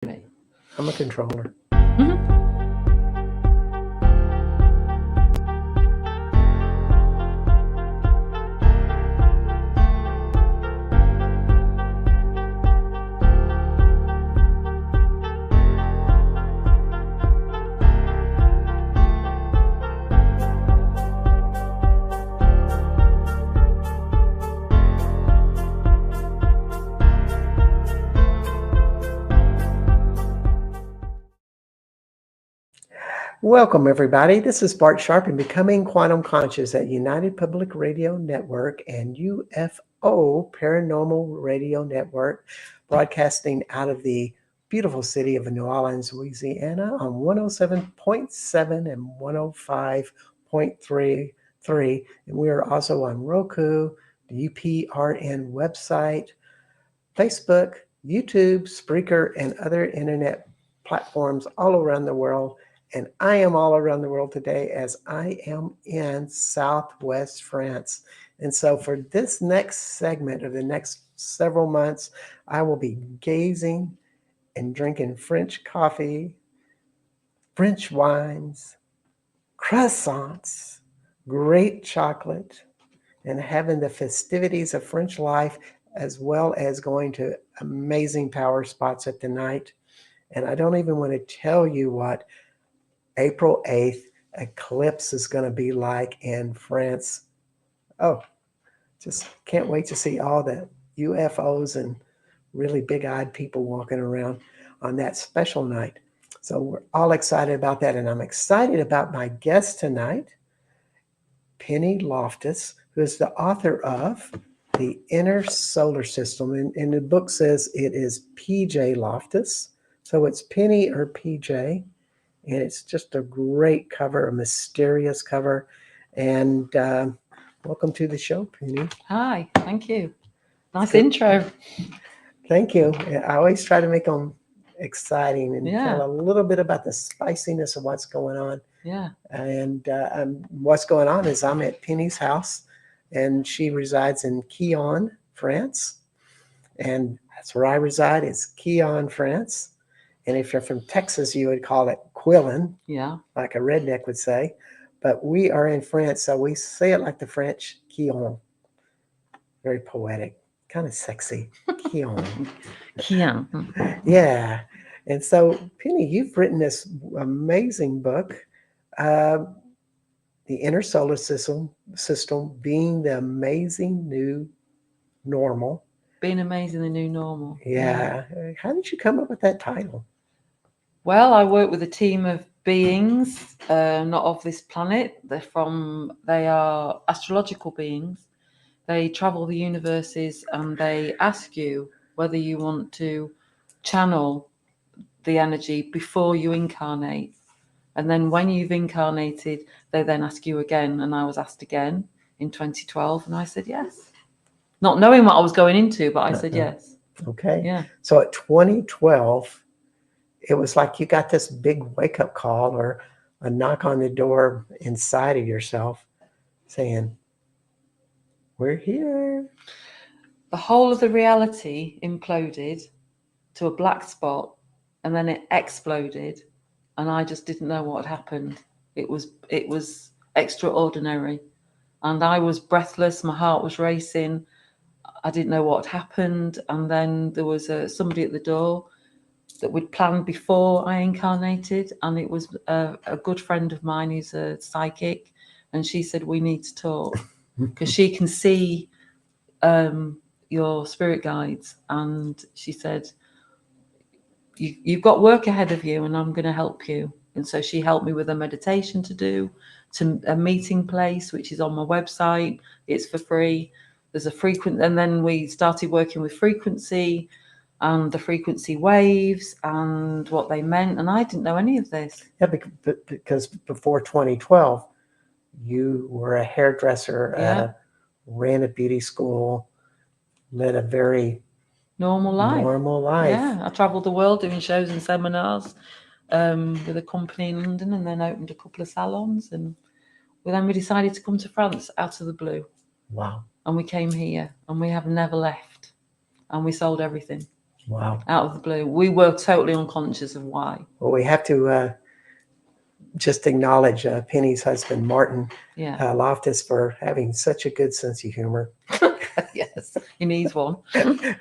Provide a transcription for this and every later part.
I'm a controller. Welcome, everybody. This is Bart Sharp and Becoming Quantum Conscious at United Public Radio Network and UFO Paranormal Radio Network, broadcasting out of the beautiful city of New Orleans, Louisiana on 107.7 and 105.33. And we are also on Roku, the UPRN website, Facebook, YouTube, Spreaker, and other internet platforms all around the world. And I am all around the world today as I am in Southwest France. And so for this next segment of the next several months, I will be gazing and drinking French coffee, French wines, croissants, great chocolate, and having the festivities of French life, as well as going to amazing power spots at the night. And I don't even want to tell you what April 8th eclipse is going to be like in France. Oh, just can't wait to see all the UFOs and really big-eyed people walking around on that special night. So we're all excited about that. And I'm excited about my guest tonight, Penny Loftus, who is the author of The Inner Solar System. And the book says it is PJ Loftus. So it's Penny or PJ. And it's just a great cover, a mysterious cover. And welcome to the show, Penny. Hi, thank you. Nice intro. Thank you. I always try to make them exciting and tell a little bit about the spiciness of what's going on. Yeah. And what's going on is I'm at Penny's house, and she resides in Quillon, France. And that's where I reside, is Quillon, France. And if you're from Texas, you would call it Quillon, like a redneck would say. But we are in France, so we say it like the French, Quillon. Very poetic, kind of sexy, Quillon. Quillon. Yeah. And so, Penny, you've written this amazing book, The Inner Solar System, being the amazing new normal. Being amazing, the new normal. Yeah. How did you come up with that title? Well, I work with a team of beings, not of this planet. They are astrological beings. They travel the universes and they ask you whether you want to channel the energy before you incarnate. And then when you've incarnated, they then ask you again. And I was asked again in 2012, and I said yes. Not knowing what I was going into, but I said yes. Okay. Yeah. So at 2012, it was like you got this big wake-up call or a knock on the door inside of yourself saying, we're here. The whole of the reality imploded to a black spot, and then it exploded, and I just didn't know what had happened. It was extraordinary, and I was breathless. My heart was racing. I didn't know what had happened, and then there was somebody at the door that we'd planned before I incarnated, and it was a good friend of mine who's a psychic, and she said, we need to talk because she can see your spirit guides, and she said, you've got work ahead of you and I'm going to help you. And so she helped me with a meditation to do, to a meeting place, which is on my website. It's for free. There's a and then we started working with frequency and the frequency waves and what they meant. And I didn't know any of this. Yeah, because before 2012, you were a hairdresser, ran a beauty school, led a very normal life. Yeah, I traveled the world doing shows and seminars with a company in London, and then opened a couple of salons. And then we decided to come to France out of the blue. Wow. And we came here, and we have never left. And we sold everything. Wow. out of the blue. We were totally unconscious of why. Well, we have to just acknowledge Penny's husband, Martin Yeah. Loftus, for having such a good sense of humor. Yes, he needs one.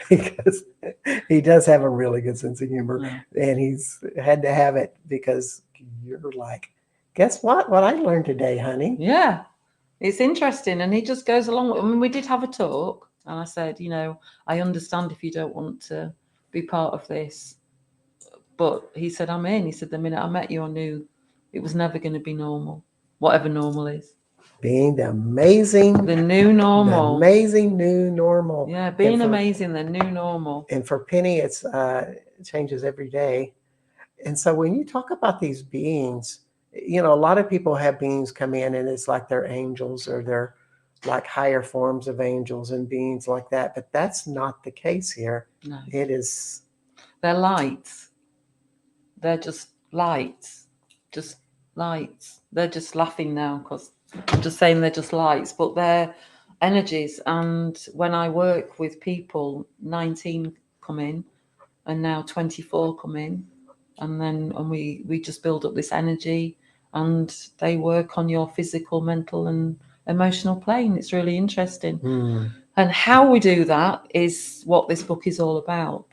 Because he does have a really good sense of humor, Yeah. and he's had to have it because you're like, guess what? What I learned today, honey. Yeah, it's interesting, and he just goes along. I mean, we did have a talk, and I said, I understand if you don't want to be part of this, but he said, I'm in. He said, the minute I met you, I knew it was never going to be normal, whatever normal is. Being the amazing, The new normal. the amazing new normal. Yeah, being amazing, the new normal. And for Penny, it changes every day. And so when you talk about these beings, a lot of people have beings come in and it's like they're angels or they're like higher forms of angels and beings like that. But that's not the case here. No. It is. They're lights. They're just lights. Just lights. They're just laughing now because I'm just saying they're just lights, but they're energies. And when I work with people, 19 come in and now 24 come in. And we just build up this energy and they work on your physical, mental and emotional plane. It's really interesting. And how we do that is what this book is all about.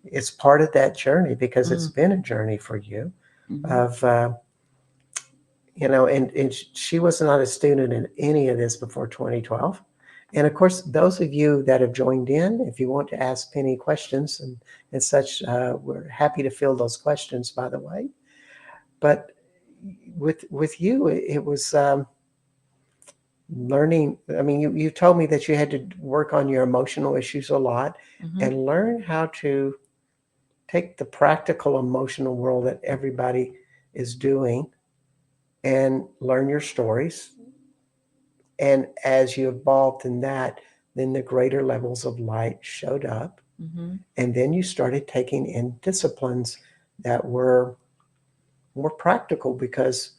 It's part of that journey because it's been a journey for you of, and she was not a student in any of this before 2012. And of course, those of you that have joined in, if you want to ask Penny questions and such, we're happy to field those questions, by the way. But with you, it was learning. I mean, you told me that you had to work on your emotional issues a lot and learn how to take the practical emotional world that everybody is doing and learn your stories. And as you evolved in that, then the greater levels of light showed up. And then you started taking in disciplines that were more practical because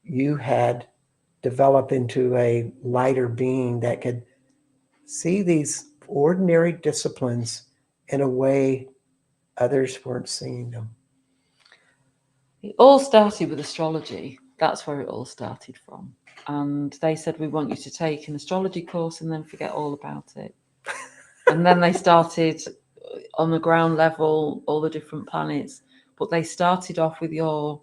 you had developed into a lighter being that could see these ordinary disciplines in a way others weren't seeing them. It all started with astrology. That's where it all started from. And they said, we want you to take an astrology course and then forget all about it. And then they started on the ground level, all the different planets. But they started off with your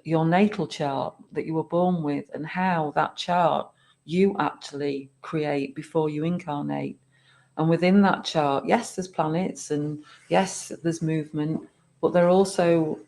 natal chart that you were born with and how that chart you actually create before you incarnate. And within that chart, yes, there's planets and yes, there's movement, but there are also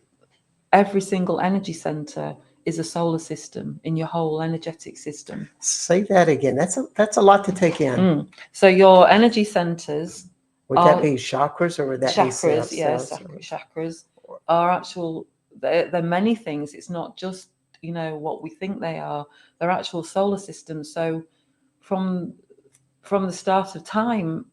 every single energy center is a solar system in your whole energetic system. Say that again. That's a lot to take in. So your energy centers would that be chakras or would that chakras, be yes, chakras are actual. They're many things. It's not just what we think they are. They're actual solar systems. So from the start of time,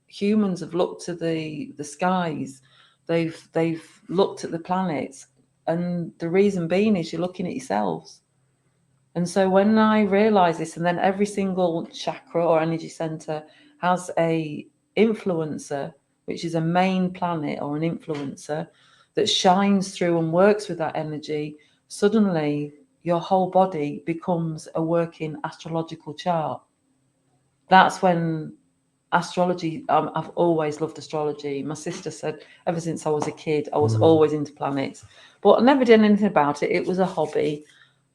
humans have looked to the skies. They've looked at the planets, and the reason being is you're looking at yourselves. And so when I realized this, and then every single chakra or energy center has a influencer, which is a main planet or an influencer that shines through and works with that energy, suddenly your whole body becomes a working astrological chart. That's when astrology, I've always loved astrology. My sister said ever since I was a kid, I was always into planets, but I never did anything about it. It was a hobby.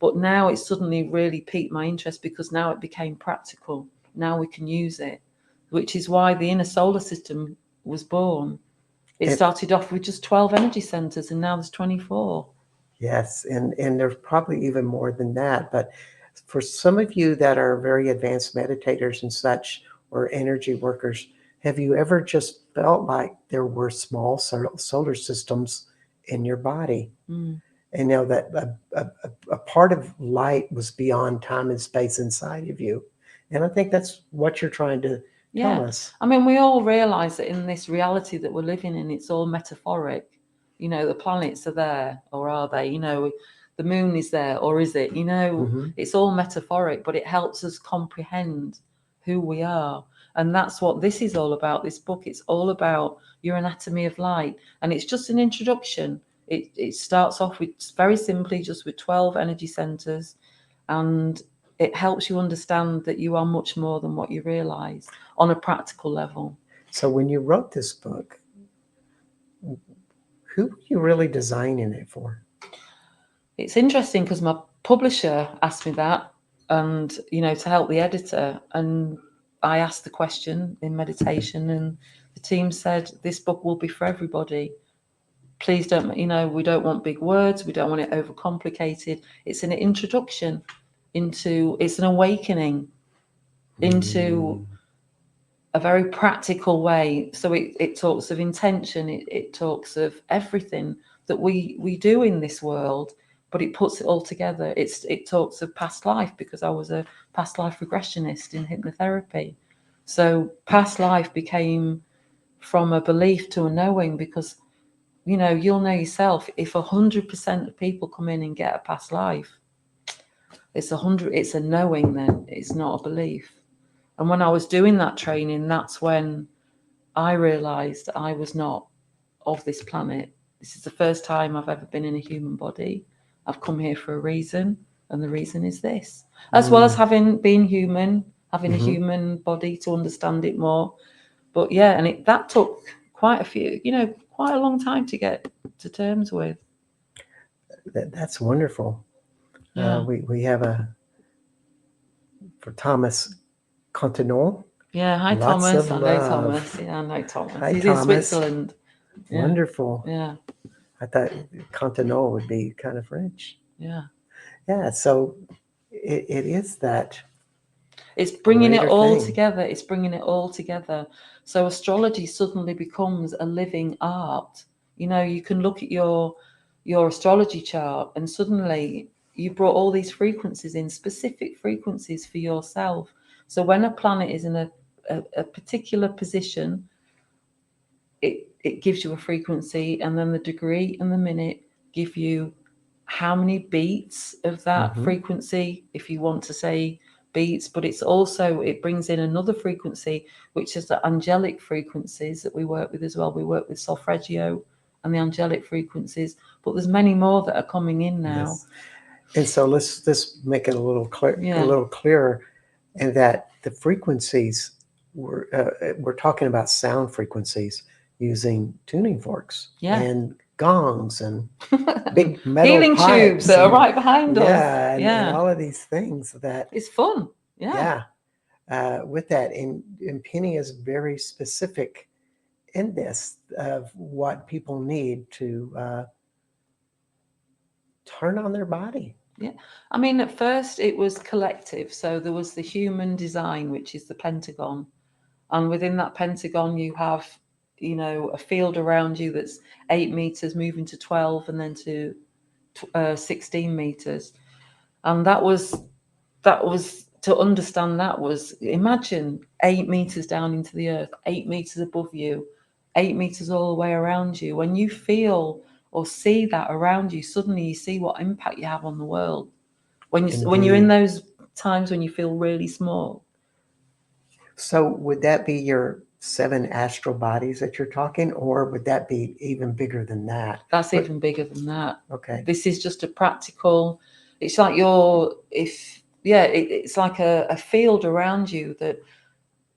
But now it suddenly really piqued my interest because now it became practical. Now we can use it, which is why the inner solar system was born. It started off with just 12 energy centers and now there's 24. Yes, and there's probably even more than that. But for some of you that are very advanced meditators and such, or energy workers, have you ever just felt like there were small solar systems in your body? And that a part of light was beyond time and space inside of you. And I think that's what you're trying to tell us. I mean, we all realize that in this reality that we're living in, it's all metaphoric. The planets are there, or are they? The moon is there, or is it? It's all metaphoric, but it helps us comprehend who we are. And that's what this is all about, this book. It's all about your anatomy of light. And it's just an introduction. It starts off with very simply just with 12 energy centers, and it helps you understand that you are much more than what you realize on a practical level. So when you wrote this book, who were you really designing it for? It's interesting because my publisher asked me that, and to help the editor, and I asked the question in meditation, and the team said this book will be for everybody. Please don't, we don't want big words, we don't want it overcomplicated. It's an introduction it's an awakening into a very practical way. So it talks of intention, it talks of everything that we do in this world, but it puts it all together. It talks of past life, because I was a past life regressionist in hypnotherapy. So past life became from a belief to a knowing, because you'll know yourself, if 100% of people come in and get a past life, it's a knowing, then it's not a belief. And when I was doing that training, that's when I realized I was not of this planet. This is the first time I've ever been in a human body. I've come here for a reason, and the reason is this. As well as having been human, having a human body to understand it more. But yeah, and that took quite a long time to get to terms with. That's wonderful. Yeah. We have for Thomas Continental. Yeah, hi Lots Thomas. of I know love. Thomas. Yeah, I know Thomas. Hi, He's Thomas. in Switzerland. Yeah. Wonderful. Yeah. I thought Continental would be kind of French. Yeah. Yeah, so it is that. It's bringing it greater all thing. together. It's bringing it all together. So astrology suddenly becomes a living art. You can look at your astrology chart, and suddenly you brought all these frequencies in, specific frequencies for yourself. So when a planet is in a particular position, it gives you a frequency, and then the degree and the minute give you how many beats of that frequency, if you want to say beats. But it brings in another frequency, which is the angelic frequencies that we work with as well. We work with solfeggio and the angelic frequencies, but there's many more that are coming in now. Yes. And so let's make it a little clearer, and that the frequencies we're talking about sound frequencies using tuning forks and gongs and big metal healing tubes that are right behind us. And all of these things that it's fun. With that, and Penny is very specific in this of what people need to turn on their body. Yeah, I mean, at first it was collective. So there was the human design, which is the pentagon, and within that pentagon you have a field around you that's 8 meters moving to 12 and then to 16 meters. And that was to understand, that was, imagine 8 meters down into the earth, 8 meters above you, 8 meters all the way around you. When you feel or see that around you, suddenly you see what impact you have on the world. When you're in those times when you feel really small. So would that be your 7 astral bodies that you're talking, or would that be even bigger than that? That's even bigger than that. Okay. This is just a practical, it's like it's like a field around you that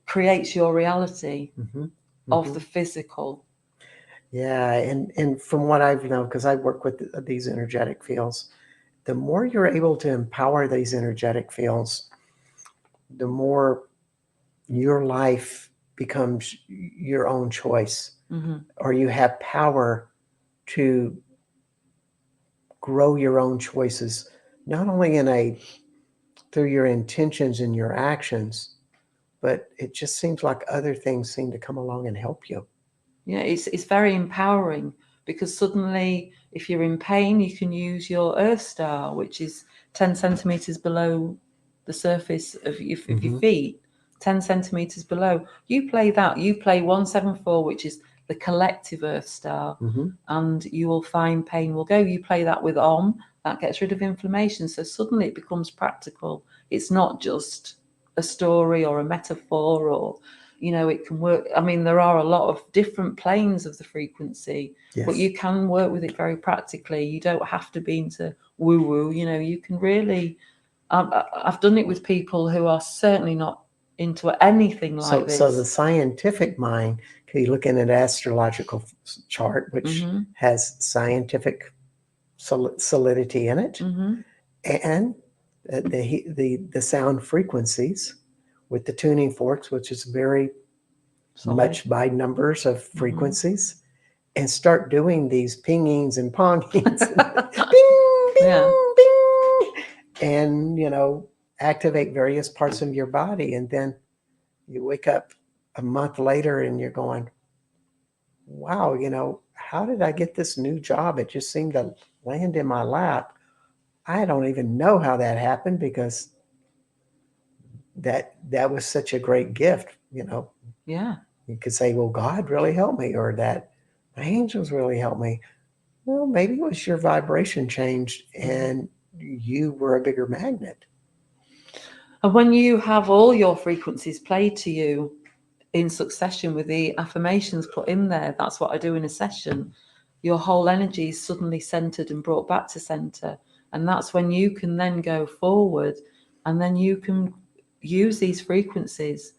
creates your reality of the physical. Yeah, and from what I've known, because I work with these energetic fields, the more you're able to empower these energetic fields, the more your life becomes your own choice, or you have power to grow your own choices, not only through your intentions and your actions, but it just seems like other things seem to come along and help you. Yeah, it's very empowering, because suddenly if you're in pain, you can use your earth star, which is 10 centimeters below the surface of your feet, 10 centimeters below. You play 174, which is the collective earth star, and you will find pain will go. You play that with Om, that gets rid of inflammation. So suddenly it becomes practical. It's not just a story or a metaphor, or You know, it can work. I mean, there are a lot of different planes of the frequency, but Yes. you can work with it very practically. You don't have to be into woo woo. You know, you can really. I've done it with people who are certainly not into anything like So the this. scientific mind, you look in an astrological chart, which Mm-hmm. has scientific solidity in it, Mm-hmm. and the sound frequencies with the tuning forks, which is very Solid. much by numbers of Mm-hmm. frequencies, and start doing these pingings and pongings, and bing, Yeah. bing, bing, and activate various parts of your body, and then you wake up a month later and you're going, wow, how did I get this new job? It just seemed to land in my lap. I don't even know how that happened, because that was such a great gift. Yeah. You could say, well, God really helped me, or that my angels really helped me. Well, maybe it was your vibration changed and you were a bigger magnet. And when you have all your frequencies played to you in succession with the affirmations put in there, that's what I do in a session. Your whole energy is suddenly centered and brought back to center. And that's when you can then go forward, and then you can use these frequencies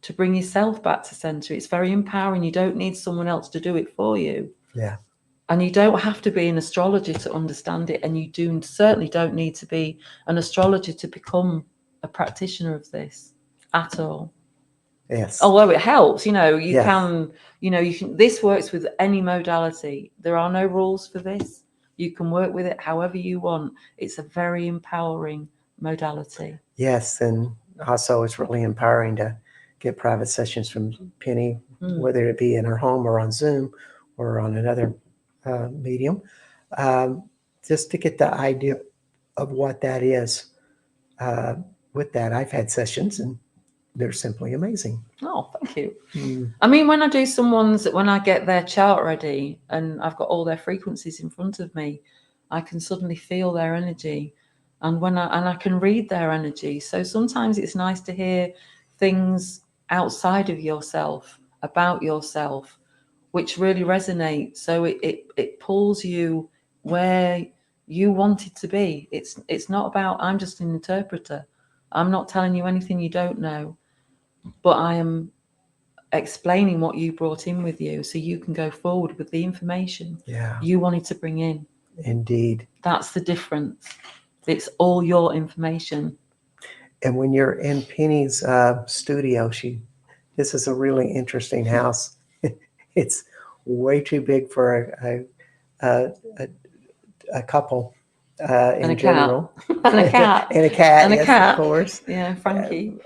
to bring yourself back to center. It's very empowering. You don't need someone else to do it for you. Yeah. And you don't have to be an astrologer to understand it. And you certainly don't need to be an astrologer to become a practitioner of this at all. Yes. Although it helps, you Yes. can, this works with any modality. There are no rules for this. You can work with it however you want. It's a very empowering modality. Yes. And also, it's really empowering to get private sessions from Penny, whether it be in her home or on Zoom or on another medium, um, just to get the idea of what that is. Uh, with that, I've had sessions and they're simply amazing. Oh, thank you. Mm. I mean, when I do when I get their chart ready and I've got all their frequencies in front of me, I can suddenly feel their energy, and I can read their energy. So sometimes it's nice to hear things outside of yourself, about yourself, which really resonate. So it pulls you where you want it to be. It's not about, I'm just an interpreter. I'm not telling you anything you don't know, but I am explaining what you brought in with you so you can go forward with the information you wanted to bring in. Indeed. That's the difference. It's all your information. And when you're in Penny's studio, this is a really interesting house. It's way too big for a, a couple And in a cat. general. And a cat. And a cat, And a yes, cat. of course. Yeah, Frankie.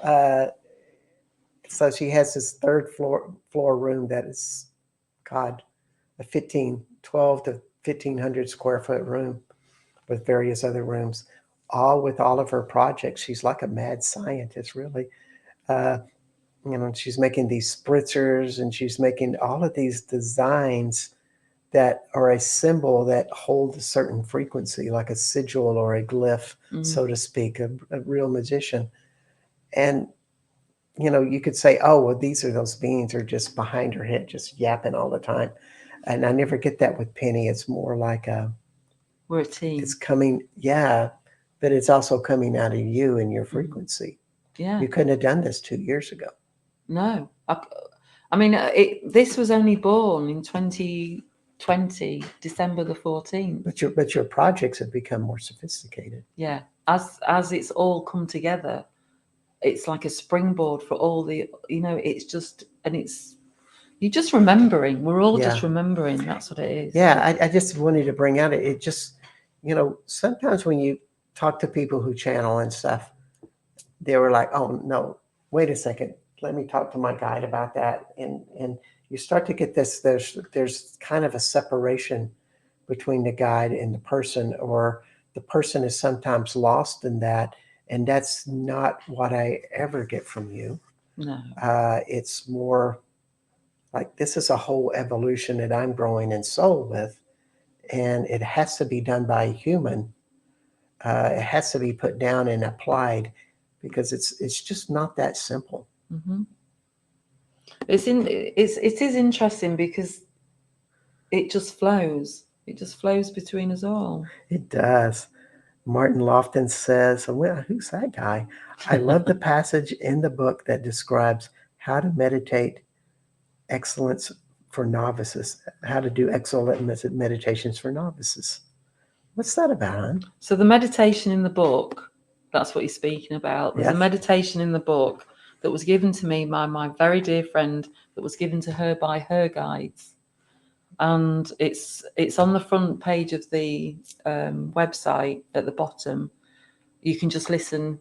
So she has this third floor room that is, God, a 12 to 1,500 square foot room with various other rooms, all with all of her projects. She's like a mad scientist, really. Uh, she's making these spritzers, and she's making all of these designs that are a symbol that hold a certain frequency, like a sigil or a glyph, so to speak, a real magician. And you could say, oh, well, these are those beings are just behind her head, just yapping all the time. And I never get that with Penny. It's more like we're a team. It's coming, yeah, but it's also coming out of you and your frequency. Yeah. You couldn't have done this 2 years ago. No. I mean, this was only born in 2020, December the 14th. But your projects have become more sophisticated. Yeah. As it's all come together, it's like a springboard for all the, it's just, and you're just remembering. We're all just remembering. That's what it is. Yeah, I just wanted to bring out it just, sometimes when you talk to people who channel and stuff, they were like, oh, no, wait a second. Let me talk to my guide about that. And you start to get this, there's kind of a separation between the guide and the person, or the person is sometimes lost in that. And that's not what I ever get from you. No. It's more like, this is a whole evolution that I'm growing in soul with, and it has to be done by a human. It has to be put down and applied, because it's just not that simple. Mm-hmm. It is interesting because it just flows. It just flows between us all. It does. Martin Lofton says, well, who's that guy? I love the passage in the book that describes how to meditate excellence for novices, how to do excellent meditations for novices. What's that about, hon? So the meditation in the book, that's what you're speaking about. There's a Yes. meditation in the book that was given to me by my very dear friend, that was given to her by her guides. And it's on the front page of the website at the bottom. You can just listen,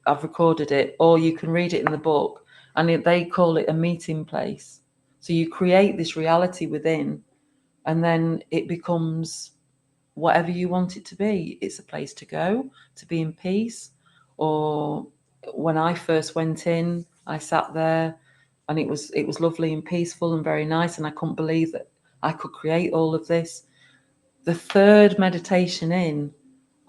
I've recorded it, or you can read it in the book. And they call it a meeting place. So you create this reality within, and then it becomes whatever you want it to be. It's a place to go to be in peace. Or when I first went in, I sat there, and it was lovely and peaceful and very nice, and I couldn't believe that I could create all of this. The third meditation in,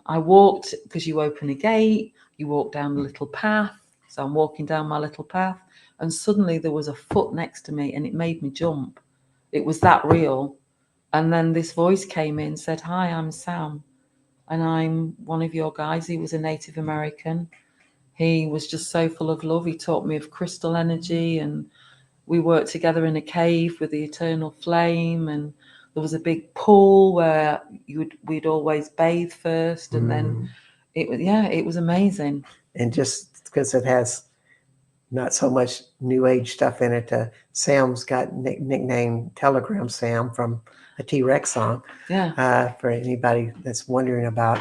I walked, because you open a gate, you walk down a little path. So I'm walking down my little path, and suddenly there was a foot next to me, and it made me jump. It was that real. And then this voice came in, said, "Hi, I'm Sam, and I'm one of your guys." He was a Native American. He was just so full of love. He taught me of crystal energy, and we worked together in a cave with the eternal flame, and there was a big pool where we'd always bathe first, and then it was amazing. And just because it has not so much new age stuff in it, Sam's got nicknamed Telegram Sam from a T-Rex song. Yeah. For anybody that's wondering about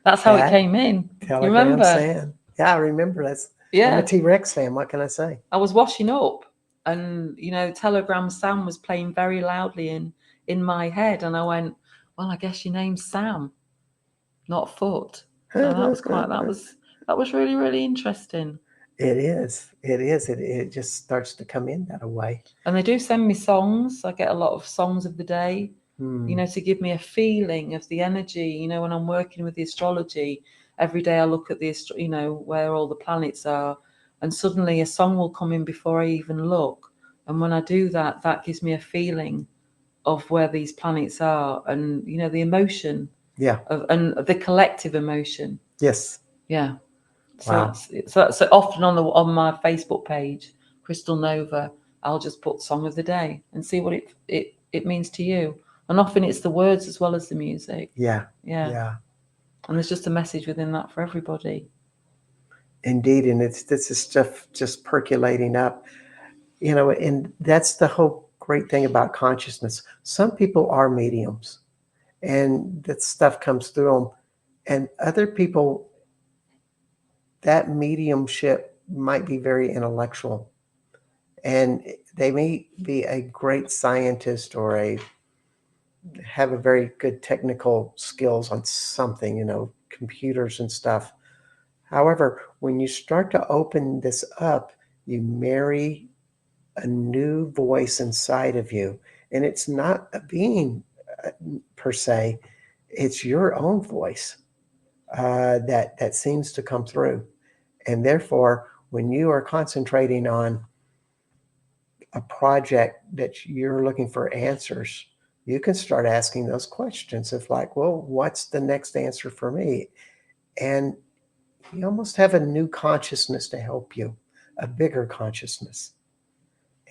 That's how it came in. Telegram You remember? Sam. Yeah, I remember. I'm a T-Rex fan. What can I say? I was washing up, and Telegram Sam was playing very loudly in my head, and I went, "Well, I guess your name's Sam, not Foot." So that was really, really interesting. It is. It just starts to come in that way. And they do send me songs. I get a lot of songs of the day, to give me a feeling of the energy. When I'm working with the astrology, every day I look at where all the planets are, and suddenly a song will come in before I even look. And when I do that, that gives me a feeling of where these planets are, and the emotion. Yeah. And the collective emotion. Yes. Yeah. Wow. So often on my Facebook page, Crystal Nova, I'll just put song of the day and see what it means to you. And often it's the words as well as the music. Yeah. Yeah. And there's just a message within that for everybody. Indeed, and this is stuff just percolating up, and that's the whole great thing about consciousness. Some people are mediums, and that stuff comes through them, and other people, that mediumship might be very intellectual, and they may be a great scientist or have a very good technical skills on something, computers and stuff. However, when you start to open this up, you marry a new voice inside of you, and it's not a being per se; it's your own voice that seems to come through. And therefore, when you are concentrating on a project that you're looking for answers, you can start asking those questions of like, well, what's the next answer for me? And you almost have a new consciousness to help you, a bigger consciousness.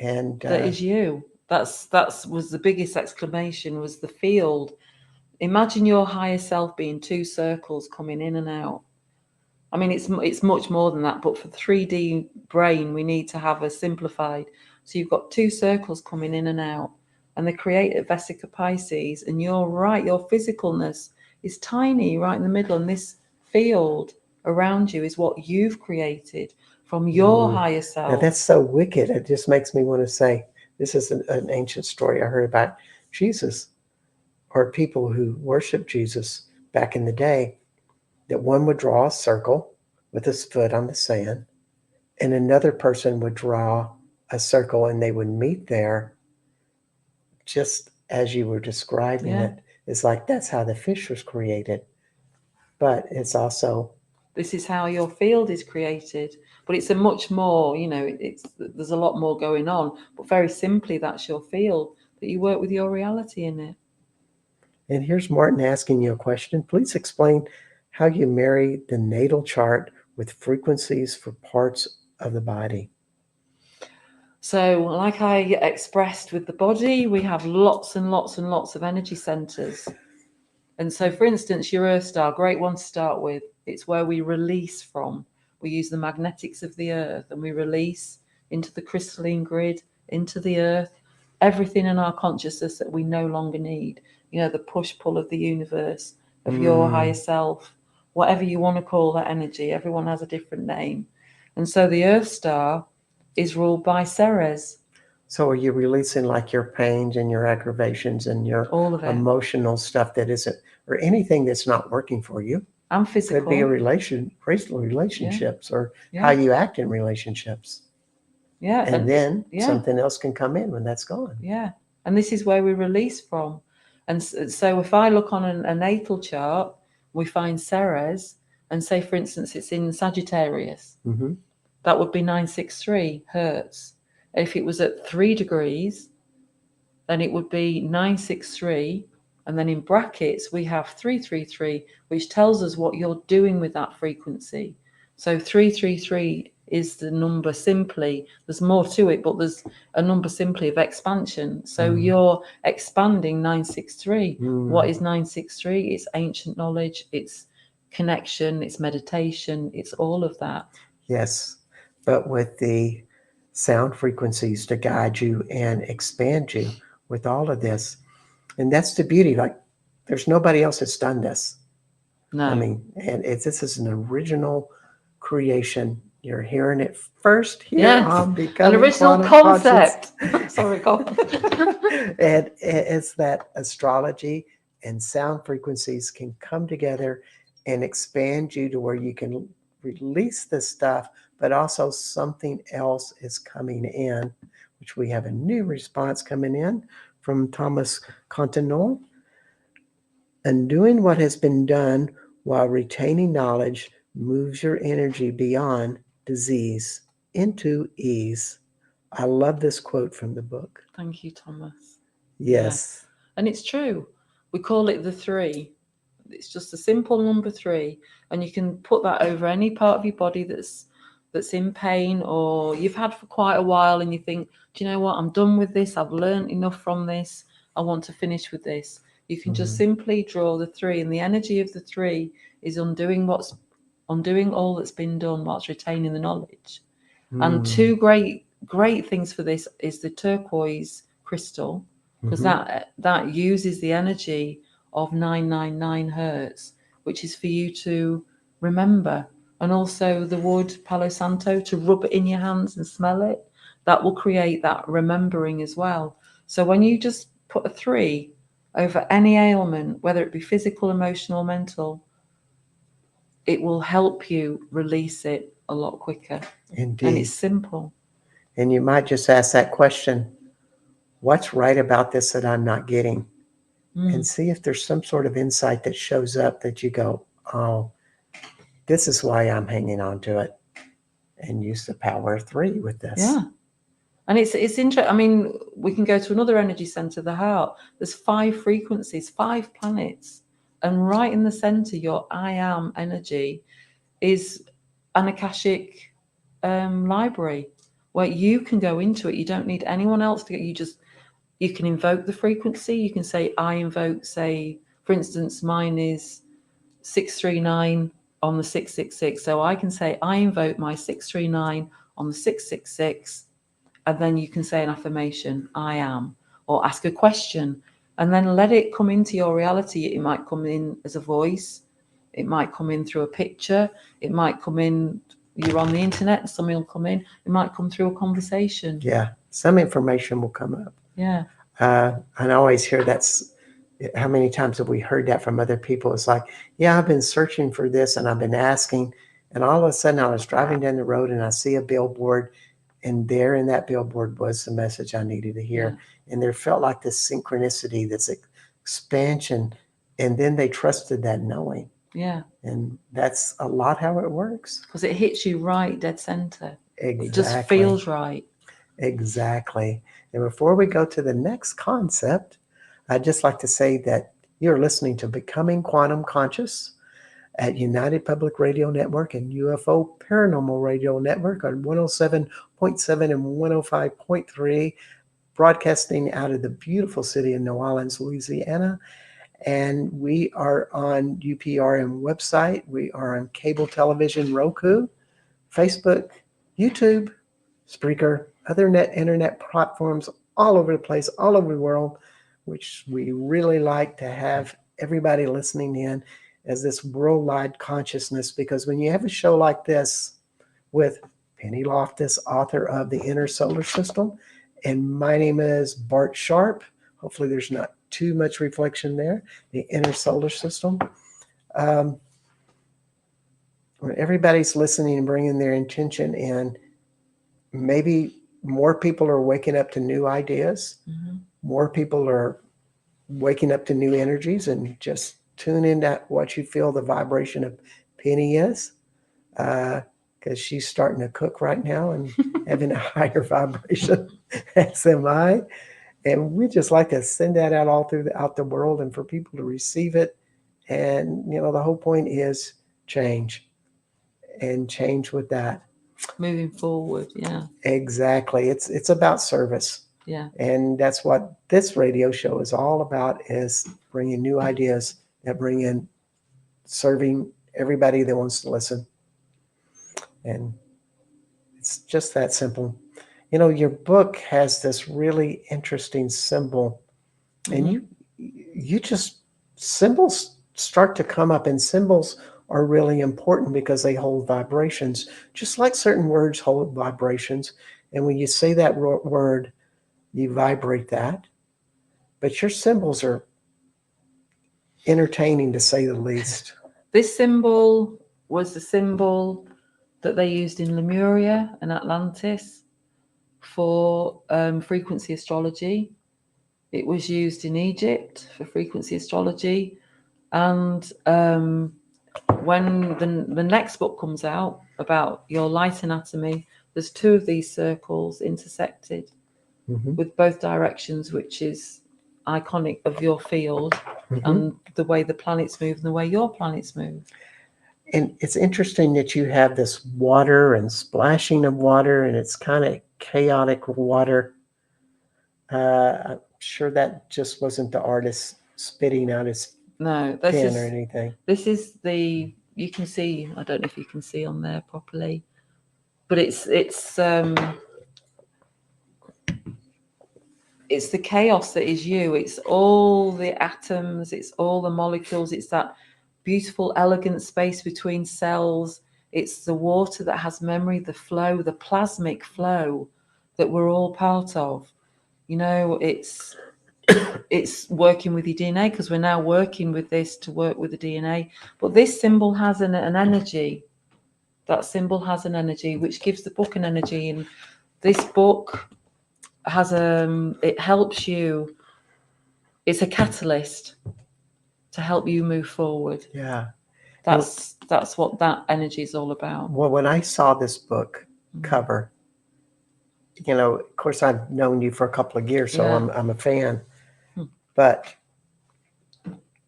And that is you. That's was the biggest exclamation, was the field. Imagine your higher self being two circles coming in and out. I mean, it's much more than that, but for 3D brain, we need to have a simplified. So you've got two circles coming in and out, and they create a Vesica Pisces, and you're right, your physicalness is tiny right in the middle, and this field around you is what you've created from your higher self. Now that's so wicked. It just makes me want to say, this is an ancient story I heard about Jesus, or people who worship Jesus back in the day, that one would draw a circle with his foot on the sand, and another person would draw a circle, and they would meet there just as you were describing it. It's like that's how the fish was created. But it's also, this is how your field is created. But it's a much more, there's a lot more going on. But very simply, that's your field, that you work with your reality in it. And here's Martin asking you a question. Please explain how you marry the natal chart with frequencies for parts of the body. So, like I expressed with the body, we have lots and lots and lots of energy centers. And so, for instance, your Earth star, great one to start with. It's where we release from. We use the magnetics of the Earth and we release into the crystalline grid, into the Earth, everything in our consciousness that we no longer need. The push pull of the universe, of your higher self, whatever you want to call that energy. Everyone has a different name. And so the Earth star is ruled by Ceres. So are you releasing like your pains and your aggravations and your All of it. emotional stuff that isn't, or anything that's not working for you? And physical. Could be relationships or how you act in relationships. Yeah. And then something else can come in when that's gone. Yeah. And this is where we release from. And so if I look on a natal chart, we find Ceres, and say, for instance, it's in Sagittarius. Mm-hmm. That would be 963 hertz. If it was at 3 degrees, then it would be 963. And then in brackets, we have 333, which tells us what you're doing with that frequency. So 333 is the number simply, there's more to it, but there's a number simply of expansion. So you're expanding 963. What is 963? It's ancient knowledge, it's connection, it's meditation, it's all of that. Yes, but with the sound frequencies to guide you and expand you with all of this. And that's the beauty. Like, there's nobody else that's done this. No. I mean, and this is an original creation. You're hearing it first here on Becoming an original Quantum concept. Sorry, go on. And it's that astrology and sound frequencies can come together and expand you to where you can release this stuff, but also something else is coming in, which we have a new response coming in from Thomas Continental. Undoing what has been done while retaining knowledge moves your energy beyond disease into ease. I love this quote from the book. Thank you, Thomas. Yes. Yeah. And it's true. We call it the 3. It's just a simple number 3. And you can put that over any part of your body that's in pain, or you've had for quite a while and you think, do you know what? I'm done with this. I've learned enough from this. I want to finish with this. You can just simply draw the 3, and the energy of the 3 is undoing all that's been done whilst retaining the knowledge. And 2 great things for this is the turquoise crystal, because that uses the energy of 999 hertz, which is for you to remember. And also the wood Palo Santo, to rub it in your hands and smell it. That will create that remembering as well. So when you just put a 3 over any ailment, whether it be physical, emotional, mental, it will help you release it a lot quicker. Indeed. And it's simple. And you might just ask that question, what's right about this that I'm not getting? And see if there's some sort of insight that shows up that you go, oh, this is why I'm hanging on to it. And use the power of 3 with this. Yeah. And it's interesting. I mean, we can go to another energy center, the heart. There's 5 frequencies, 5 planets. And right in the center, your I am energy is an Akashic library where you can go into it. You don't need anyone else to get you can invoke the frequency. You can say, I invoke, say, for instance, mine is 639 on the 666. So I can say, I invoke my 639 on the 666. And then you can say an affirmation, I am, or ask a question, and then let it come into your reality. It might come in as a voice. It might come in through a picture. It might come in, you're on the internet, something will come in. It might come through a conversation. Yeah, some information will come up. Yeah. And I always hear that's, how many times have we heard that from other people? It's like, yeah, I've been searching for this and I've been asking. And all of a sudden I was driving down the road and I see a billboard, and there in that billboard was the message I needed to hear. Yeah. And there felt like this synchronicity, this expansion. And then they trusted that knowing. Yeah. And that's a lot how it works. Because it hits you right dead center. It just Exactly. feels right. Exactly. And before we go to the next concept, I'd just like to say that you're listening to Becoming Quantum Conscious at United Public Radio Network and UFO Paranormal Radio Network on 107.7 and 105.3, broadcasting out of the beautiful city of New Orleans, Louisiana. And we are on UPRM website. We are on cable television, Roku, Facebook, YouTube, Spreaker, other internet platforms all over the place, all over the world, which we really like to have everybody listening in as this worldwide consciousness. Because when you have a show like this with Penny Loftus, author of The Inner Solar System, and my name is Bart Sharp. Hopefully, there's not too much reflection there. The Inner Solar System. Um, when everybody's listening and bringing their intention in, maybe more people are waking up to new ideas. Mm-hmm. More people are waking up to new energies, and just tune into what you feel the vibration of Penny is. Because she's starting to cook right now and having a higher vibration, as am I. And we just like to send that out all throughout the world and for people to receive it. And, the whole point is change and change with that. Moving forward. Yeah. Exactly. It's about service. Yeah. And that's what this radio show is all about, is bringing new ideas that bring in serving everybody that wants to listen. And it's just that simple. Your book has this really interesting symbol, and you just, symbols start to come up, and symbols are really important because they hold vibrations, just like certain words hold vibrations. And when you say that word, you vibrate that. But your symbols are entertaining, to say the least. This symbol was the symbol that they used in Lemuria and Atlantis for frequency astrology. It was used in Egypt for frequency astrology. And when the next book comes out about your light anatomy, there's two of these circles intersected with both directions, which is iconic of your field and the way the planets move and the way your planets move. And it's interesting that you have this water and splashing of water, and it's kind of chaotic water. I'm sure that just wasn't the artist spitting out his pen or anything. This is you can see, I don't know if you can see on there properly, but it's the chaos that is you. It's all the atoms, it's all the molecules, it's that beautiful, elegant space between cells. It's the water that has memory, the flow, the plasmic flow that we're all part of. It's working with your DNA, because we're now working with this to work with the DNA. But this symbol has an energy. That symbol has an energy, which gives the book an energy. And this book has it helps you. It's a catalyst to help you move forward. Yeah. That's what that energy is all about. Well, when I saw this book cover, of course, I've known you for a couple of years, so I'm a fan. But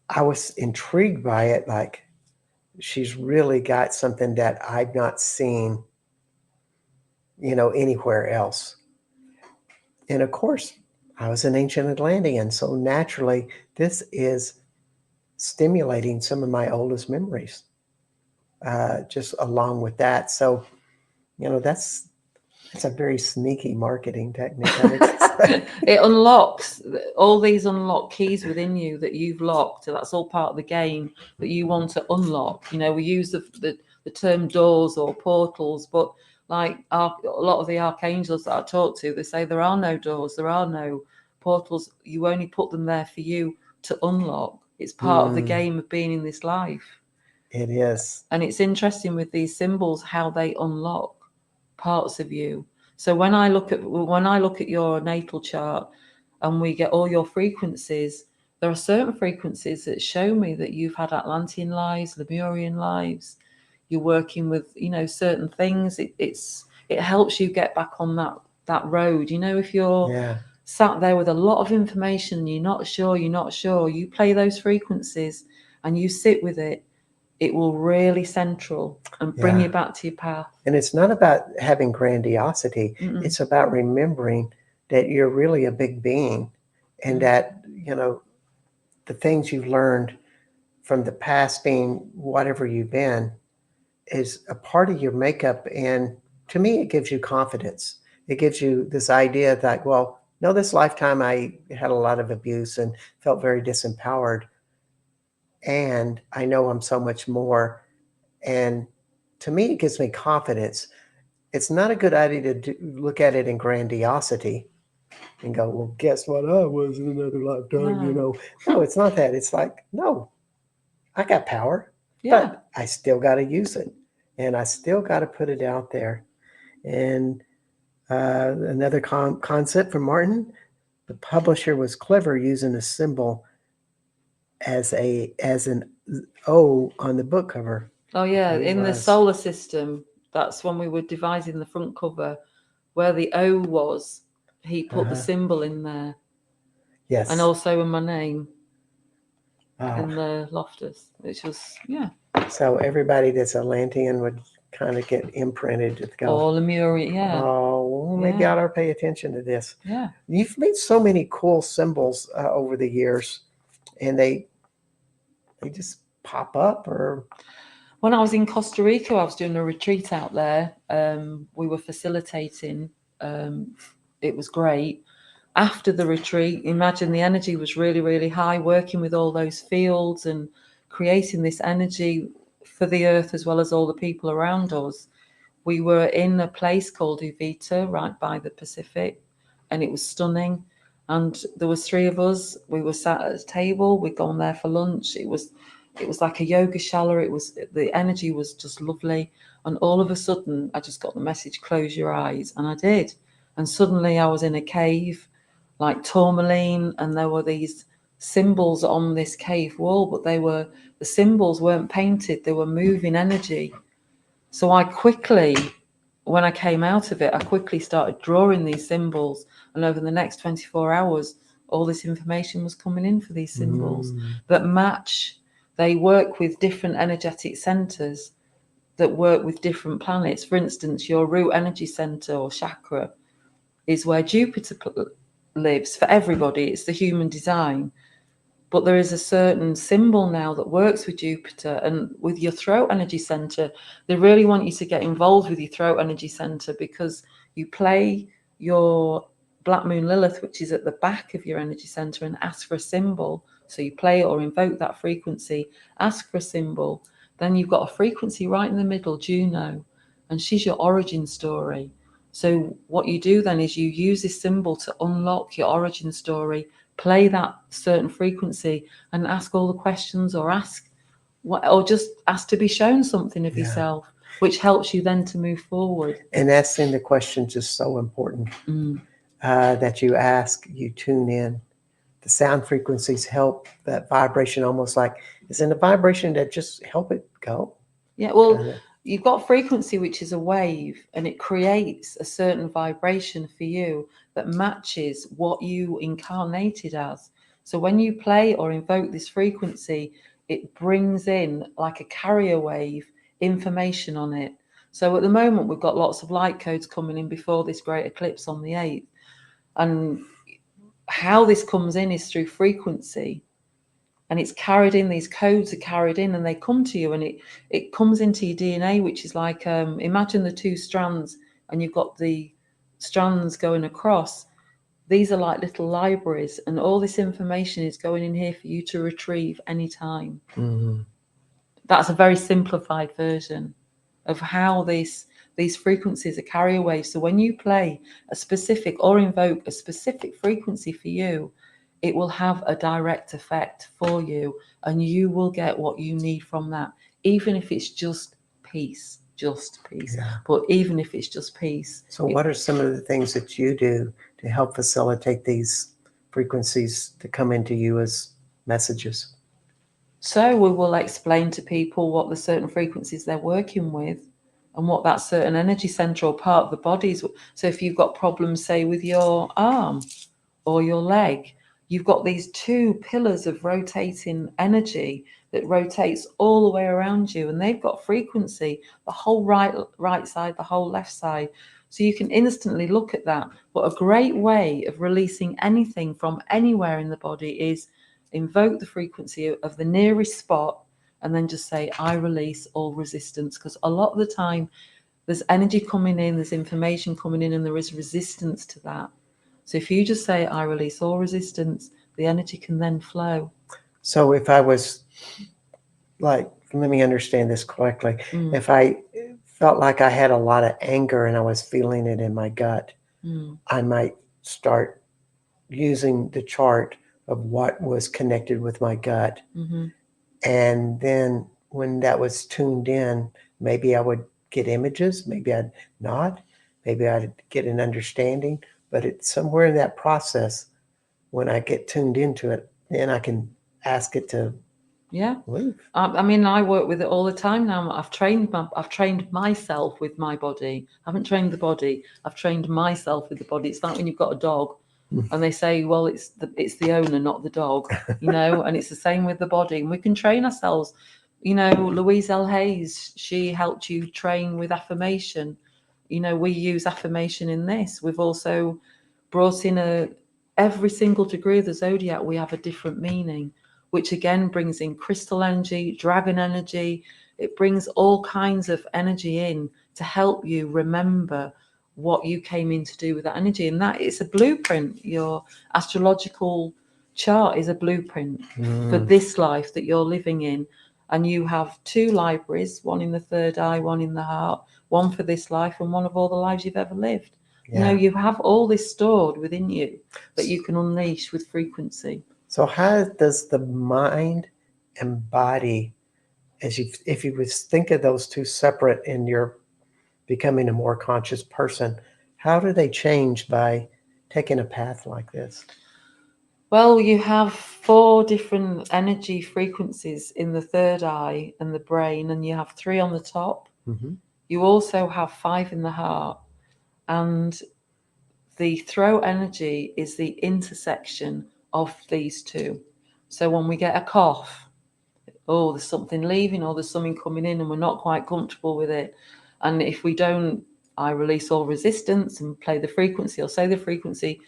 I was intrigued by it. Like, she's really got something that I've not seen, anywhere else. And of course, I was an ancient Atlantean, so naturally, this is stimulating some of my oldest memories, just along with that. So, that's a very sneaky marketing technique. It unlocks all these keys within you that you've locked. That's all part of the game that you want to unlock. We use the term doors or portals, but like a lot of the archangels that I talk to, they say there are no doors, there are no portals. You only put them there for you to unlock. It's part of the game of being in this life. It is. And it's interesting with these symbols how they unlock parts of you. So when I look at your natal chart and we get all your frequencies, there are certain frequencies that show me that you've had Atlantean lives, Lemurian lives. You're working with, certain things. It helps you get back on that road. If you're Yeah. sat there with a lot of information, you're not sure, you play those frequencies and you sit with it. It will really central and bring Yeah. you back to your path. And it's not about having grandiosity. Mm-mm. It's about remembering that you're really a big being, and that, the things you've learned from the past, being whatever you've been, is a part of your makeup. And to me, it gives you confidence. It gives you this idea that, well, no, this lifetime I had a lot of abuse and felt very disempowered. And I know I'm so much more. And to me, it gives me confidence. It's not a good idea to look at it in grandiosity and go, well, guess what? I was in another lifetime, No. No, it's not that. It's like, no, I got power, Yeah. but I still got to use it. And I still got to put it out there. And another concept from Martin, the publisher was clever using a symbol as an O on the book cover. Oh yeah, He in the was. solar system, that's when we were devising the front cover, where the O was, he put the symbol in there, Yes. and also in my name Oh. in the Loftus, which was So everybody that's Atlantean would kind of get imprinted to go, all Lemurian, yeah, oh, well, maybe I ought to pay attention to this. yeah. You've made so many cool symbols over the years, and they just pop up. Or When I was in Costa Rica, I was doing a retreat out there. We were facilitating. It was great. After the retreat, imagine the energy was really, really high, working with all those fields and creating this energy for the earth as well as all the people around us. We were in a place called Uvita, right by the Pacific, and it was stunning. And there was three of us. We were sat at a table. We'd gone there for lunch. It was like a yoga shala. The energy was just lovely. And all of a sudden, I just got the message, close your eyes. And I did. And suddenly I was in a cave, like tourmaline, and there were these symbols on this cave wall, but the symbols weren't painted. They were moving energy. So when I came out of it, I quickly started drawing these symbols. And over the next 24 hours, all this information was coming in for these symbols that match. They work with different energetic centers that work with different planets. For instance, your root energy center or chakra is where Jupiter lives. For everybody, it's the human design. But there is a certain symbol now that works with Jupiter and with your throat energy center. They really want you to get involved with your throat energy center, because you play your Black Moon Lilith, which is at the back of your energy center, and ask for a symbol. So you play it or invoke that frequency, ask for a symbol. Then you've got a frequency right in the middle, Juno, and she's your origin story. So what you do then is you use this symbol to unlock your origin story, play that certain frequency, and ask all the questions, or just ask to be shown something of yourself, which helps you then to move forward. And asking the questions is so important. That you ask, you tune in. The sound frequencies help that vibration, almost like it's in the vibration that just help it go. Yeah, well, you've got frequency, which is a wave, and it creates a certain vibration for you that matches what you incarnated as. So when you play or invoke this frequency, it brings in, like a carrier wave, information on it. So at the moment, we've got lots of light codes coming in before this great eclipse on the 8th. And how this comes in is through frequency. And it's carried in, these codes are carried in, and they come to you, and it comes into your DNA, which is like, imagine the two strands, and you've got the strands going across. These are like little libraries, and all this information is going in here for you to retrieve anytime. That's a very simplified version of how these frequencies are carrier waves. So when you play a specific or invoke a specific frequency for you, it will have a direct effect for you, and you will get what you need from that, even if it's just peace. But even if it's just peace. So what are some of the things that you do to help facilitate these frequencies to come into you as messages. So we will explain to people what the certain frequencies they're working with and what that certain energy center or part of the body is. So if you've got problems, say, with your arm or your leg, you've got these two pillars of rotating energy that rotates all the way around you, and they've got frequency, the whole right side, the whole left side. So you can instantly look at that. But a great way of releasing anything from anywhere in the body is invoke the frequency of the nearest spot and then just say, I release all resistance. Because a lot of the time there's energy coming in, there's information coming in, and there is resistance to that. So if you just say, I release all resistance, the energy can then flow. So if I was like, let me understand this correctly. If I felt like I had a lot of anger and I was feeling it in my gut, I might start using the chart of what was connected with my gut. And then when that was tuned in, maybe I would get images, maybe I'd not, maybe I'd get an understanding. But it's somewhere in that process, when I get tuned into it, then I can ask it to leave. I mean, I work with it all the time now. I've trained myself with my body. I haven't trained the body. I've trained myself with the body. It's like when you've got a dog, and they say, well, it's the owner, not the dog, and it's the same with the body. And we can train ourselves. Louise L. Hayes, she helped you train with affirmation. We use affirmation in this. We've also brought in every single degree of the zodiac. We have a different meaning, which again brings in crystal energy, dragon energy. It brings all kinds of energy in to help you remember what you came in to do with that energy. And that is a blueprint. Your astrological chart is a blueprint for this life that you're living in. And you have two libraries, one in the third eye, one in the heart, one for this life and one of all the lives you've ever lived. Yeah. You have all this stored within you that you can unleash with frequency. So how does the mind and body, if you would think of those two separate in your becoming a more conscious person, how do they change by taking a path like this? Well, you have 4 different energy frequencies in the third eye and the brain, and you have 3 on the top. You also have 5 in the heart, and the throat energy is the intersection of these two. So when we get a cough, there's something leaving or there's something coming in and we're not quite comfortable with it. And if we don't, I release all resistance and play the frequency or say the frequency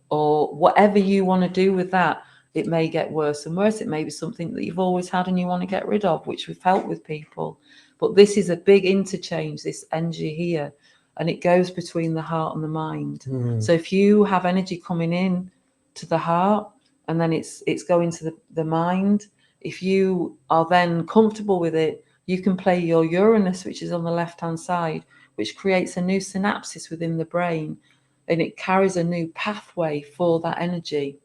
or whatever you want to do with that, it may get worse and worse. It may be something that you've always had and you want to get rid of, which we've helped with people. But this is a big interchange, this energy here, and it goes between the heart and the mind. So if you have energy coming in to the heart and then it's going to the mind, if you are then comfortable with it, you can play your Uranus, which is on the left-hand side, which creates a new synapses within the brain, and it carries a new pathway for that energy.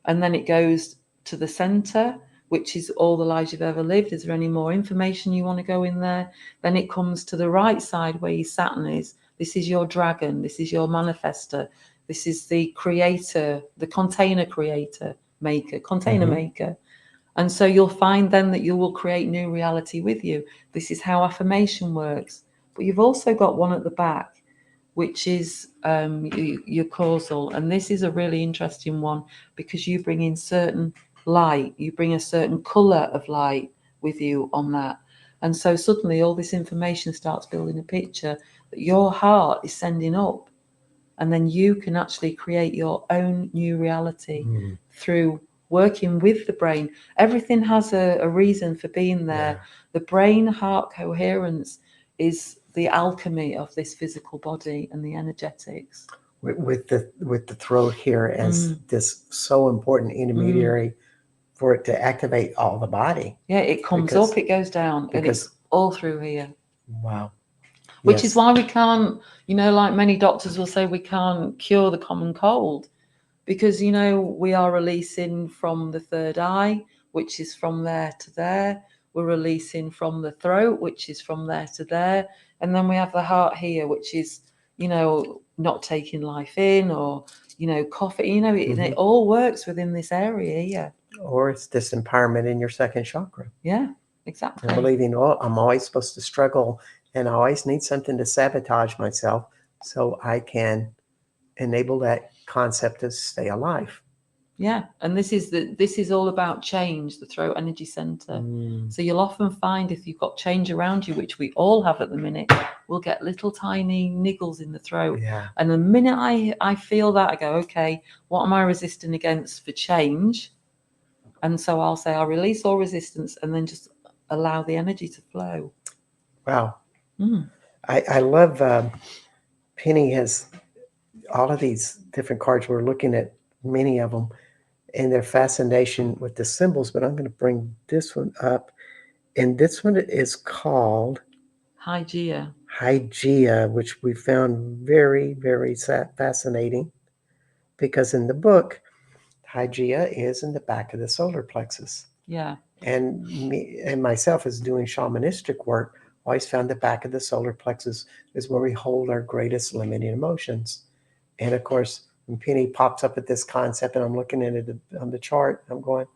And then it goes to the center, which is all the lives you've ever lived. Is there any more information you want to go in there? Then it comes to the right side where your Saturn is. This is your dragon. This is your manifester. This is the creator, the container creator, maker, container maker. And so you'll find then that you will create new reality with you. This is how affirmation works. But you've also got one at the back, which is your causal. And this is a really interesting one because you bring in certain light. You bring a certain color of light with you on that. And so suddenly all this information starts building a picture that your heart is sending up. And then you can actually create your own new reality through working with the brain. Everything has a reason for being there. Yeah. The brain-heart coherence is the alchemy of this physical body and the energetics. With the throat here as this so important intermediary for it to activate all the body. Yeah, it comes up, it goes down, and it's all through here. Wow. Which is why we can't, like many doctors will say, we can't cure the common cold. Because, we are releasing from the third eye, which is from there to there. We're releasing from the throat, which is from there to there. And then we have the heart here, which is, not taking life in, or coffee. It all works within this area here. Or it's disempowerment in your second chakra. Yeah, And exactly. believing, oh, I'm always supposed to struggle and I always need something to sabotage myself so I can enable that concept to stay alive. Yeah, and this is all about change, the throat energy center. So you'll often find if you've got change around you, which we all have at the minute, we'll get little tiny niggles in the throat. Yeah. And the minute I feel that, I go, okay, what am I resisting against for change? And so I'll say, I'll release all resistance and then just allow the energy to flow. Wow. Mm. I love Penny has all of these different cards. We're looking at many of them and their fascination with the symbols, but I'm going to bring this one up. And this one is called Hygeia. Hygeia, which we found very, very fascinating because in the book, Hygeia is in the back of the solar plexus. Yeah. And me and myself, as doing shamanistic work, always found the back of the solar plexus is where we hold our greatest limiting emotions. And of course, when Penny pops up at this concept and I'm looking at it on the chart, I'm going,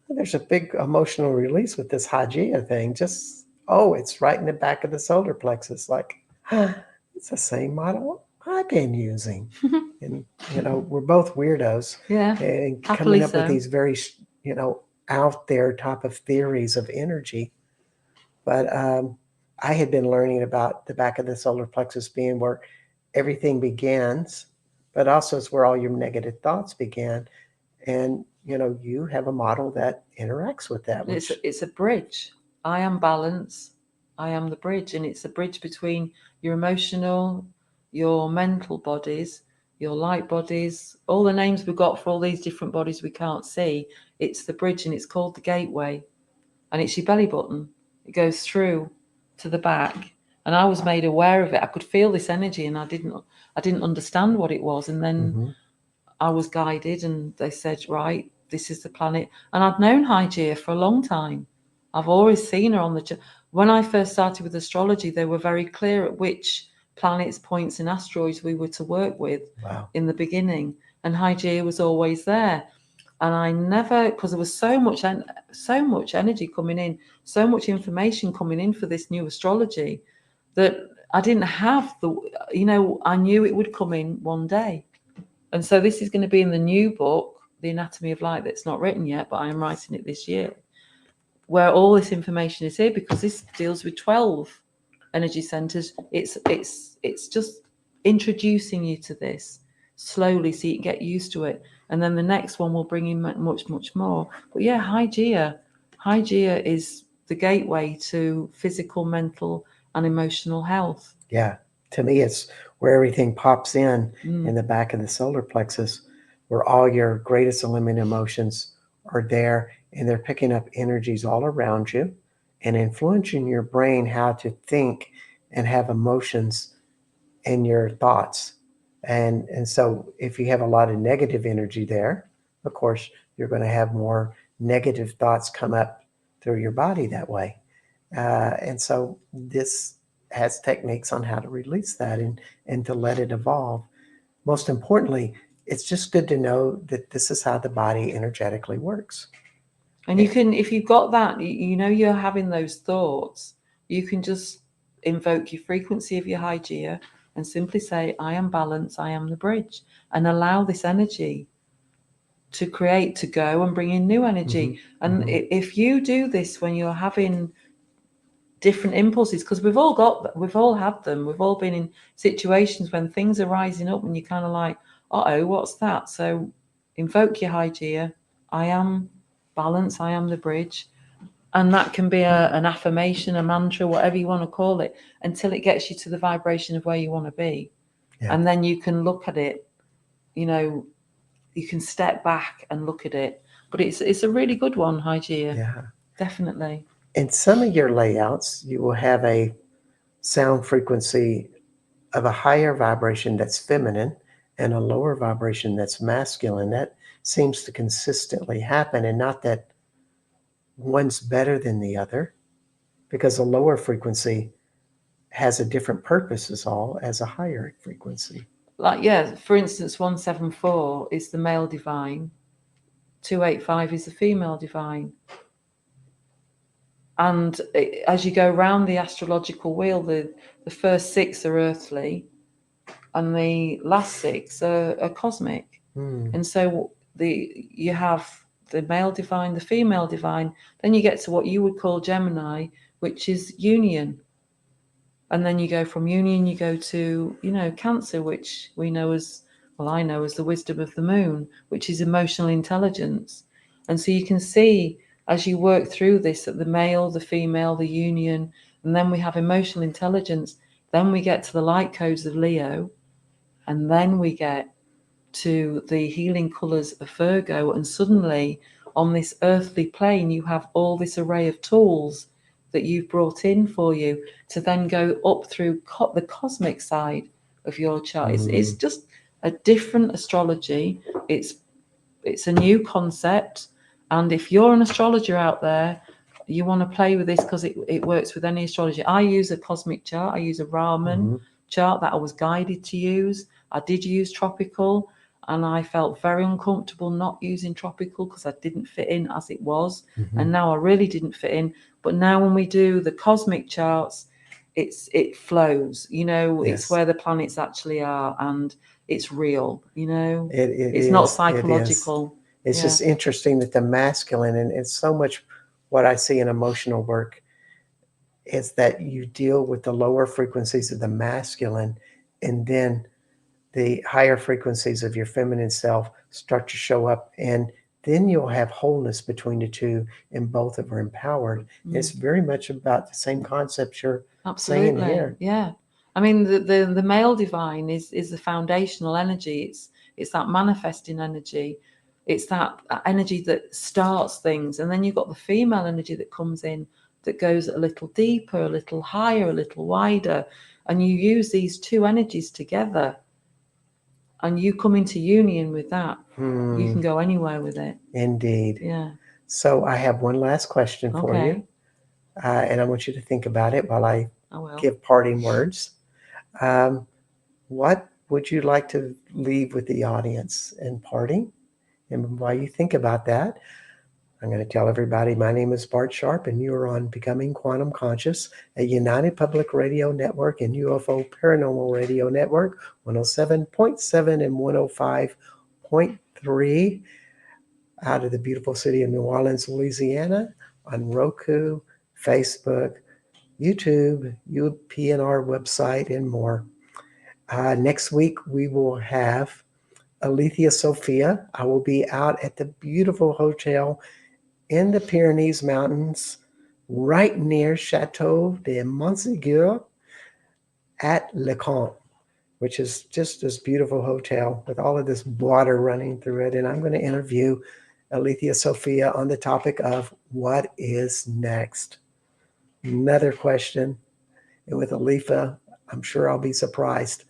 oh, there's a big emotional release with this Hygeia thing. Just, oh, it's right in the back of the solar plexus. Like, it's the same model I've been using. And, we're both weirdos. Yeah. And Happily coming up with so. these very, out there type of theories of energy. But I had been learning about the back of the solar plexus being where everything begins, but also it's where all your negative thoughts began. And, you have a model that interacts with that. Which... It's a bridge. I am balance. I am the bridge. And it's a bridge between your emotional, your mental bodies, your light bodies, all the names we've got for all these different bodies we can't see. It's the bridge and it's called the gateway. And it's your belly button. It goes through to the back. And I was made aware of it. I could feel this energy and I didn't understand what it was. And then I was guided and they said, right, this is the planet. And I'd known Hygeia for a long time. I've always seen her on the... When I first started with astrology, they were very clear at which planets, points and asteroids we were to work with. Wow. In the beginning. And Hygeia was always there. And I never, because there was so much energy coming in, so much information coming in for this new astrology that I didn't have I knew it would come in one day. And so this is going to be in the new book, The Anatomy of Light, that's not written yet, but I am writing it this year, where all this information is here, because this deals with 12 energy centers. It's just introducing you to this slowly so you can get used to it. And then the next one will bring in much, much more. But yeah, Hygeia is the gateway to physical, mental, and emotional health. Yeah. To me, it's where everything pops in the back of the solar plexus, where all your greatest limiting emotions are there, and they're picking up energies all around you and influencing your brain how to think and have emotions in your thoughts. And so if you have a lot of negative energy there, of course, you're going to have more negative thoughts come up through your body that way. And so this has techniques on how to release that and to let it evolve. Most importantly, it's just good to know that this is how the body energetically works. And you can, if you've got that, you're having those thoughts, you can just invoke your frequency of your Hygeia and simply say, I am balance, I am the bridge, and allow this energy to create, to go and bring in new energy. And if you do this when you're having different impulses, because we've all had them, we've all been in situations when things are rising up and you're kind of like, uh-oh, what's that? So invoke your Hygeia, I am balance, I am the bridge. And that can be an affirmation, a mantra, whatever you want to call it, until it gets you to the vibration of where you want to be. Yeah. And then you can look at it, you can step back and look at it. But it's a really good one, Hygeia. Yeah. Definitely. In some of your layouts, you will have a sound frequency of a higher vibration that's feminine and a lower vibration that's masculine. That seems to consistently happen, and not that one's better than the other, because a lower frequency has a different purpose is all as a higher frequency. Like, yeah, for instance, 174 is the male divine, 285 is the female divine. And as you go round the astrological wheel, the first 6 are earthly and the last 6 are cosmic. And so you have the male divine, the female divine, then you get to what you would call Gemini, which is union. And then you go from union, you go to, Cancer, which we know as, well, I know as the wisdom of the moon, which is emotional intelligence. And so you can see as you work through this that the male, the female, the union, and then we have emotional intelligence. Then we get to the light codes of Leo, and then we get to the healing colours of Virgo. And suddenly on this earthly plane, you have all this array of tools that you've brought in for you to then go up through the cosmic side of your chart. It's just a different astrology. It's a new concept. And if you're an astrologer out there, you want to play with this because it works with any astrology. I use a cosmic chart. I use a Raman chart that I was guided to use. I did use tropical, and I felt very uncomfortable not using tropical because I didn't fit in as it was. And now I really didn't fit in. But now when we do the cosmic charts, it flows, it's where the planets actually are, and it's real, it's not psychological. It's just interesting that the masculine, and it's so much what I see in emotional work, is that you deal with the lower frequencies of the masculine, and then the higher frequencies of your feminine self start to show up, and then you'll have wholeness between the two, and both of them are empowered. It's very much about the same concept you're saying here. Yeah. I mean, the male divine is the foundational energy. It's that manifesting energy. It's that energy that starts things. And then you've got the female energy that comes in, that goes a little deeper, a little higher, a little wider. And you use these two energies together, and you come into union with that. You can go anywhere with it. Indeed. Yeah. So I have one last question for you. And I want you to think about it while I give parting words. What would you like to leave with the audience in parting? And while you think about that, I'm going to tell everybody my name is Bart Sharp, and you are on Becoming Quantum Conscious, a United Public Radio Network and UFO Paranormal Radio Network, 107.7 and 105.3 out of the beautiful city of New Orleans, Louisiana, on Roku, Facebook, YouTube, UPNR website, and more. Next week, we will have Alethea Sophia. I will be out at the beautiful hotel in the Pyrenees Mountains, right near Chateau de Montségur at Le Comte, which is just this beautiful hotel with all of this water running through it. And I'm going to interview Alethea Sophia on the topic of what is next. Another question. And with Alethea, I'm sure I'll be surprised.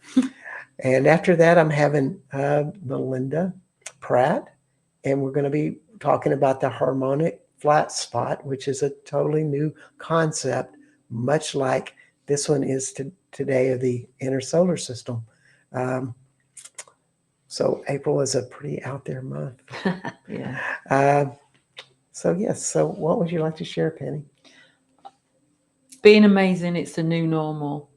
And after that, I'm having Melinda Pratt, and we're going to be talking about the harmonic flat spot, which is a totally new concept, much like this one is today of the inner solar system. So April is a pretty out there month. Yeah. So yes. So what would you like to share, Penny? Being amazing, it's the new normal.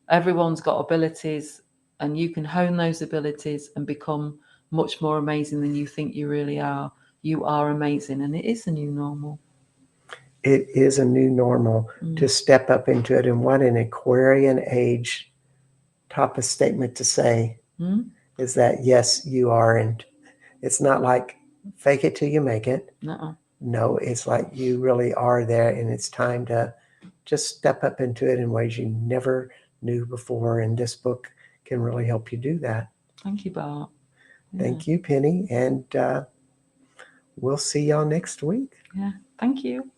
Everyone's got abilities, and you can hone those abilities and become much more amazing than you think you really are. You are amazing, and it is a new normal. It is a new normal to step up into it. And what an Aquarian age type of statement to say is that, yes, you are. And it's not like fake it till you make it. No, it's like you really are there, and it's time to just step up into it in ways you never knew before. And this book can really help you do that. Thank you, Bart. Thank you, Penny. And we'll see y'all next week. Yeah, thank you.